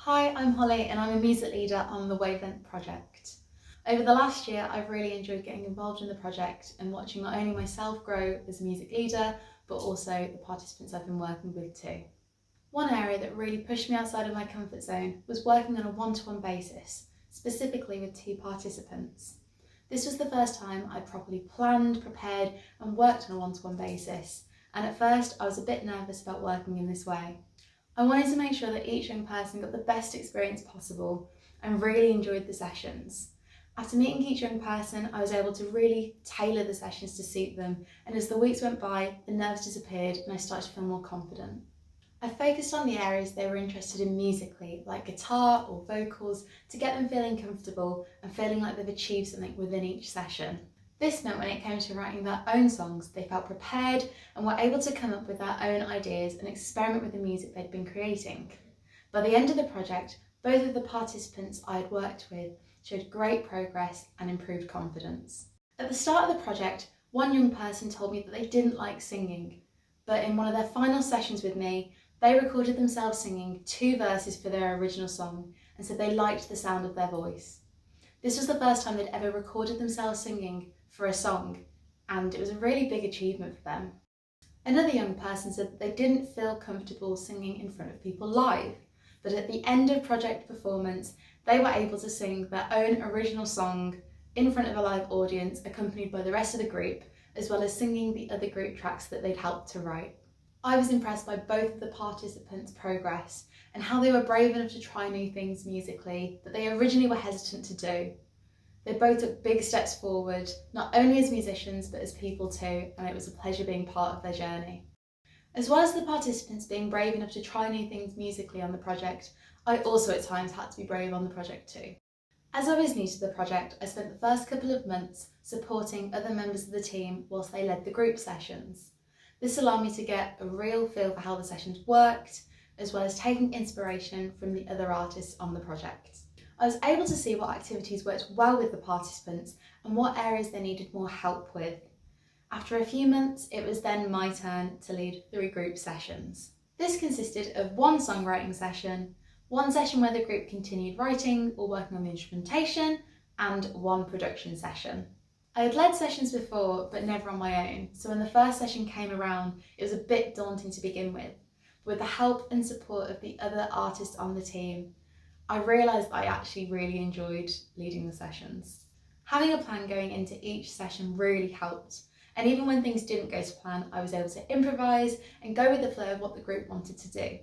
Hi, I'm Holly and I'm a music leader on the Wavelength project. Over the last year, I've really enjoyed getting involved in the project and watching not only myself grow as a music leader, but also the participants I've been working with too. One area that really pushed me outside of my comfort zone was working on a one-to-one basis, specifically with two participants. This was the first time I'd properly planned, prepared and worked on a one-to-one basis, and at first I was a bit nervous about working in this way. I wanted to make sure that each young person got the best experience possible and really enjoyed the sessions. After meeting each young person, I was able to really tailor the sessions to suit them, and as the weeks went by, the nerves disappeared and I started to feel more confident. I focused on the areas they were interested in musically, like guitar or vocals, to get them feeling comfortable and feeling like they've achieved something within each session. This meant when it came to writing their own songs, they felt prepared and were able to come up with their own ideas and experiment with the music they'd been creating. By the end of the project, both of the participants I had worked with showed great progress and improved confidence. At the start of the project, one young person told me that they didn't like singing, but in one of their final sessions with me, they recorded themselves singing 2 verses for their original song and said they liked the sound of their voice. This was the first time they'd ever recorded themselves singing for a song, and it was a really big achievement for them. Another young person said that they didn't feel comfortable singing in front of people live, but at the end of project performance, they were able to sing their own original song in front of a live audience, accompanied by the rest of the group, as well as singing the other group tracks that they'd helped to write. I was impressed by both of the participants' progress and how they were brave enough to try new things musically that they originally were hesitant to do. They both took big steps forward, not only as musicians, but as people too, and it was a pleasure being part of their journey. As well as the participants being brave enough to try new things musically on the project, I also at times had to be brave on the project too. As I was new to the project, I spent the first couple of months supporting other members of the team whilst they led the group sessions. This allowed me to get a real feel for how the sessions worked, as well as taking inspiration from the other artists on the project. I was able to see what activities worked well with the participants and what areas they needed more help with. After a few months, it was then my turn to lead 3 group sessions. This consisted of 1 songwriting session, 1 session where the group continued writing or working on the instrumentation, and 1 production session. I had led sessions before, but never on my own, so when the first session came around, it was a bit daunting to begin with. But with the help and support of the other artists on the team, I realised that I actually really enjoyed leading the sessions. Having a plan going into each session really helped, and even when things didn't go to plan, I was able to improvise and go with the flow of what the group wanted to do.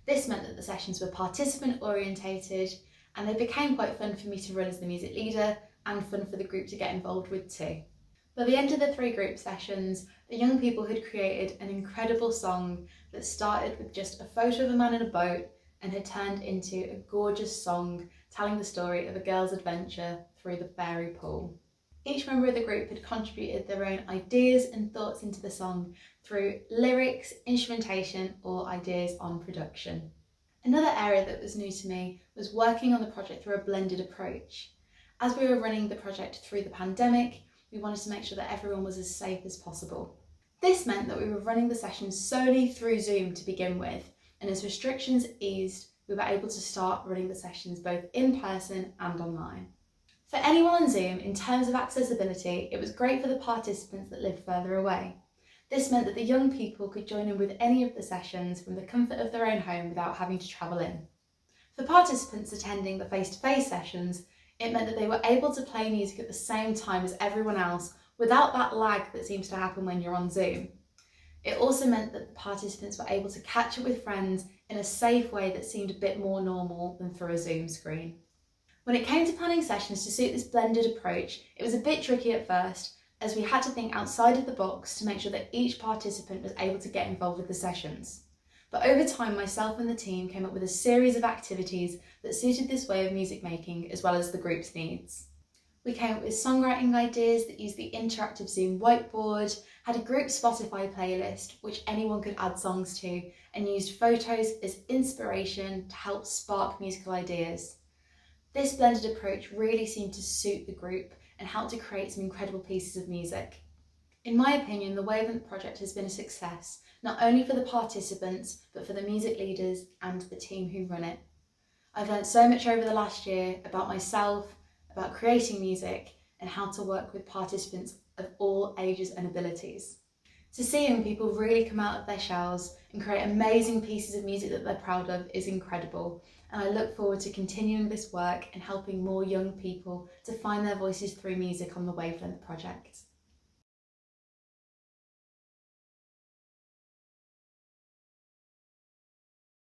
This meant that the sessions were participant orientated and they became quite fun for me to run as the music leader and fun for the group to get involved with too. By the end of the 3 group sessions, the young people had created an incredible song that started with just a photo of a man in a boat and had turned into a gorgeous song telling the story of a girl's adventure through the fairy pool. Each member of the group had contributed their own ideas and thoughts into the song through lyrics, instrumentation, or ideas on production. Another area that was new to me was working on the project through a blended approach. As we were running the project through the pandemic, we wanted to make sure that everyone was as safe as possible. This meant that we were running the sessions solely through Zoom to begin with, and as restrictions eased, we were able to start running the sessions both in person and online. For anyone on Zoom, in terms of accessibility, it was great for the participants that lived further away. This meant that the young people could join in with any of the sessions from the comfort of their own home without having to travel in. For participants attending the face-to-face sessions, it meant that they were able to play music at the same time as everyone else without that lag that seems to happen when you're on Zoom. It also meant that the participants were able to catch up with friends in a safe way that seemed a bit more normal than through a Zoom screen. When it came to planning sessions to suit this blended approach, it was a bit tricky at first, as we had to think outside of the box to make sure that each participant was able to get involved with the sessions. But over time, myself and the team came up with a series of activities that suited this way of music making as well as the group's needs. We came up with songwriting ideas that used the interactive Zoom whiteboard, had a group Spotify playlist which anyone could add songs to, and used photos as inspiration to help spark musical ideas. This blended approach really seemed to suit the group and helped to create some incredible pieces of music. In my opinion, the Wavelength project has been a success, not only for the participants, but for the music leaders and the team who run it. I've learned so much over the last year about myself, about creating music, and how to work with participants of all ages and abilities. To see young people really come out of their shells and create amazing pieces of music that they're proud of is incredible, and I look forward to continuing this work and helping more young people to find their voices through music on the Wavelength project.